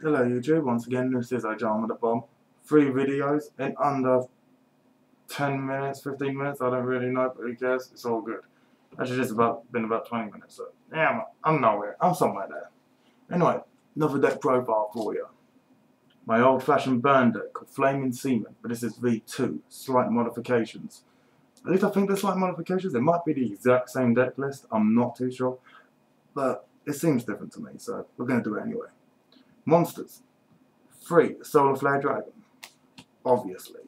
Hello YouTube, once again this is OjamaDaBomb. 3 videos in under 10 minutes, 15 minutes, I don't really know, but who cares, it's all good. Actually just been about 20 minutes, so yeah, I'm nowhere, I'm somewhere there. Anyway, another deck profile for you. My old fashioned burn deck called Flaming Semen, but this is v.2, slight modifications. At least I think there's slight modifications, it might be the exact same deck list, I'm not too sure. But it seems different to me, so we're going to do it anyway. Monsters. 3 Solar Flare Dragon, obviously.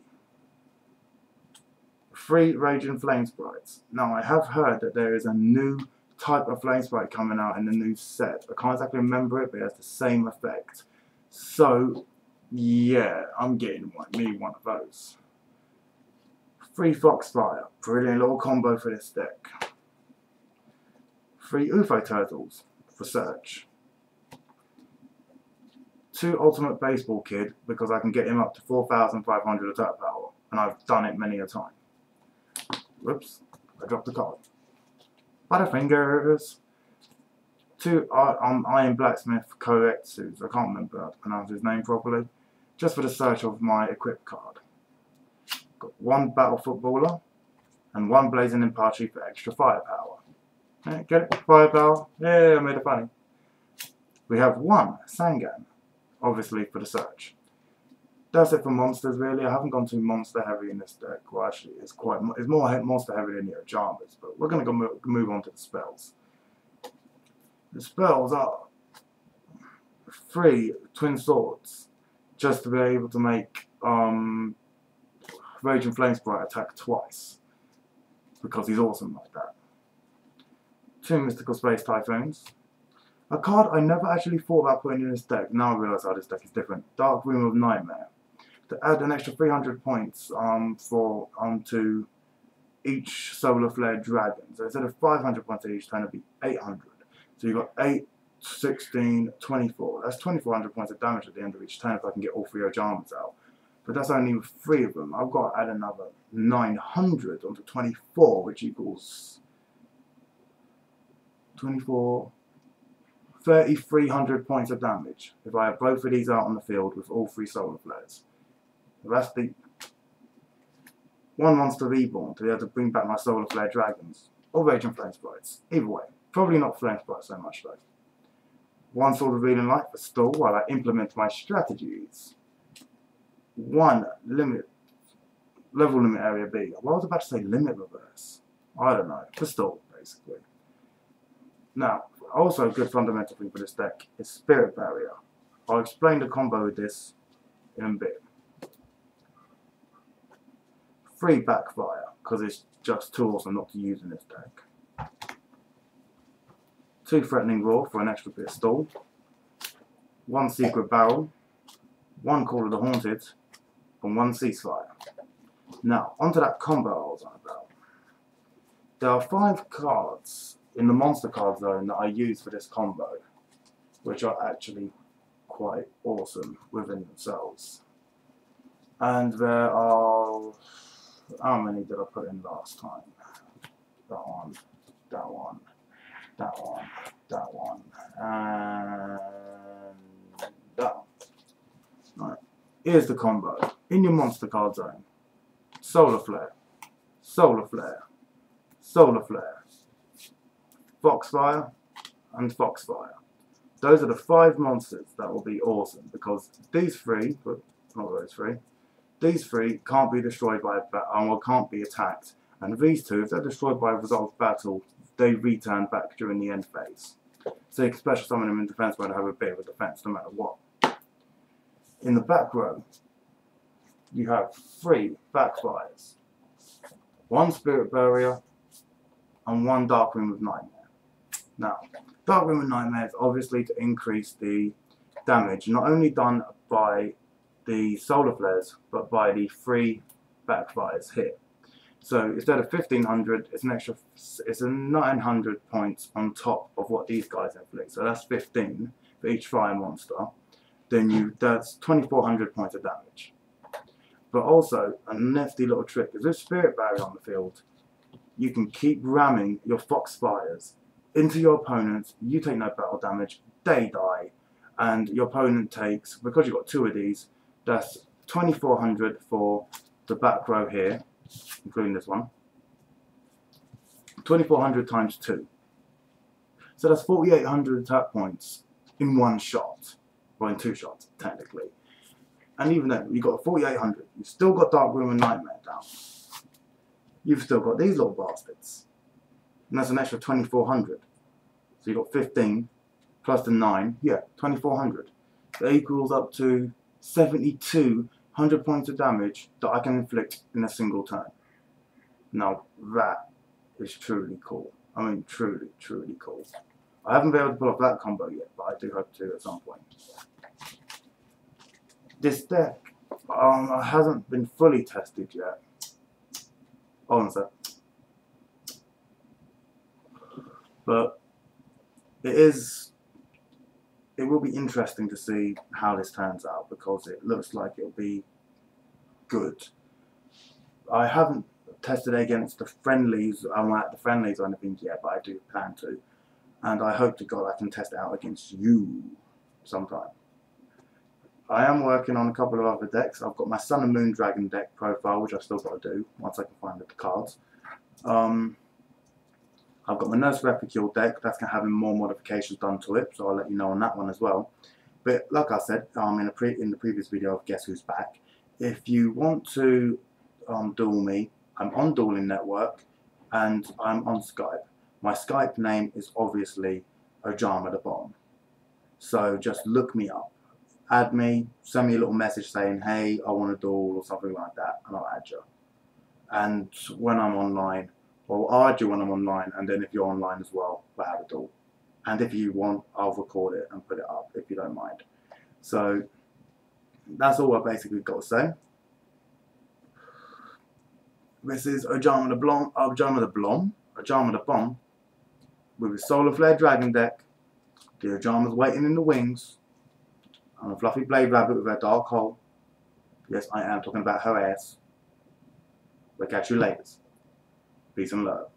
3 Raging Flame Sprites. Now I have heard that there is a new type of Flame Sprite coming out in the new set. I can't exactly remember it, but it has the same effect. So, yeah, I'm getting one of those. 3 Foxfire. Brilliant little combo for this deck. 3 UFO Turtles for search. 2 Ultimate Baseball Kid, because I can get him up to 4,500 attack power, and I've done it many a time. Whoops, I dropped the card. Butterfingers. 2 Iron Blacksmith Koetsus, I can't remember how to pronounce his name properly, just for the search of my equip card. Got 1 Battle Footballer, and 1 Blazing Impachi for extra firepower. Yeah, get it? Firepower? Yeah, I made it funny. We have 1 Sangan, obviously for the search. That's it for monsters really. I haven't gone too monster heavy in this deck. Well actually it's more monster heavy than the Ojamas, but we're going to move on to the spells. The spells are 3 Twin Swords, just to be able to make Raging Flame Sprite attack twice, because he's awesome like that. 2 Mystical Space Typhoons. A card I never actually thought about putting in this deck, now I realise how this deck is different. Dark Room of Nightmare. To add an extra 300 points to each Solar Flare Dragon. So instead of 500 points each turn, it'll be 800. So you've got 8, 16, 24. That's 2,400 points of damage at the end of each turn if I can get all 3 Ojamas out. But that's only 3 of them. I've got to add another 900 onto 24, which equals 24... 3,300 points of damage if I have both of these out on the field with all 3 Solar Flares. So that's the 1 Monster Reborn to be able to bring back my Solar Flare Dragons or Raging Flame Sprites. Either way, probably not Flame Sprites so much though. 1 Sword of Revealing Light for stall while I implement my strategies. 1 level limit area B. Well, I was about to say limit reverse. I don't know. For stall basically. Now, also a good fundamental thing for this deck is Spirit Barrier. I'll explain the combo with this in a bit. 3 Backfire, because it's just too awesome not to use in this deck. 2 Threatening Roar for an extra bit of stall. 1 Secret Barrel. 1 Call of the Haunted. And 1 Ceasefire. Now, onto that combo I was on about. There are 5 cards in the monster card zone that I use for this combo, which are actually quite awesome within themselves. And there are, how many did I put in last time? That one, that one, that one, that one, and that one. Right, here's the combo. In your monster card zone, Solar Flare, Solar Flare, Solar Flare, Foxfire, and Foxfire. Those are the 5 monsters that will be awesome, because these 3, but not those 3, these 3 can't be destroyed by can't be attacked, and these 2, if they're destroyed by a resolved battle, they return back during the end phase. So you can special summon them in defense mode and have a bit of a defense no matter what. In the back row, you have 3 Backfires, 1 Spirit Barrier, and 1 Dark Room of Nightmare. Now, Dark Room of Nightmare is obviously to increase the damage, not only done by the Solar Flares, but by the 3 Backfires here. So instead of 1,500, it's a 900 points on top of what these guys inflict. So that's 15 for each fire monster. Then that's 2,400 points of damage. But also, a nifty little trick is with Spirit Barrier on the field, you can keep ramming your Foxfires into your opponents, you take no battle damage, they die, and your opponent takes, because you've got 2 of these, that's 2400 for the back row here, including this one. 2400 times 2. So that's 4800 attack points in one shot, or in 2 shots, technically. And even then, you've got 4800. You've still got Dark Room and Nightmare down. You've still got these little bastards. And that's an extra 2400. So you've got 15 plus the 9. Yeah, 2400. That equals up to 7200 points of damage that I can inflict in a single turn. Now, that is truly cool. I mean, truly, truly cool. I haven't been able to pull off that combo yet, but I do hope to at some point. This deck hasn't been fully tested yet. Hold on a sec. But it will be interesting to see how this turns out, because it looks like it'll be good. I haven't tested it against the friendlies. I'm at the friendlies or anything yet, but I do plan to. And I hope to God I can test it out against you sometime. I am working on a couple of other decks. I've got my Sun and Moon Dragon deck profile, which I've still got to do once I can find the cards. I've got my Nurse Replicule deck that's going to have more modifications done to it, so I'll let you know on that one as well. But like I said in the previous video of Guess Who's Back, if you want to duel me, I'm on Dueling Network and I'm on Skype. My Skype name is obviously OjamaDaBomb. So just look me up. Add me, send me a little message saying, hey, I want to duel or something like that, and I'll add you. And when I'm online, or I'll add you when I'm online, and then if you're online as well, we'll have a duel. And if you want, I'll record it and put it up, if you don't mind. So, that's all I basically got to say. This is OjamaDaBomb, with his Solar Flare Dragon deck. The Ojama's waiting in the wings. And a fluffy blade rabbit with a dark hole. Yes, I am talking about her ass. We'll catch you later. Peace and love.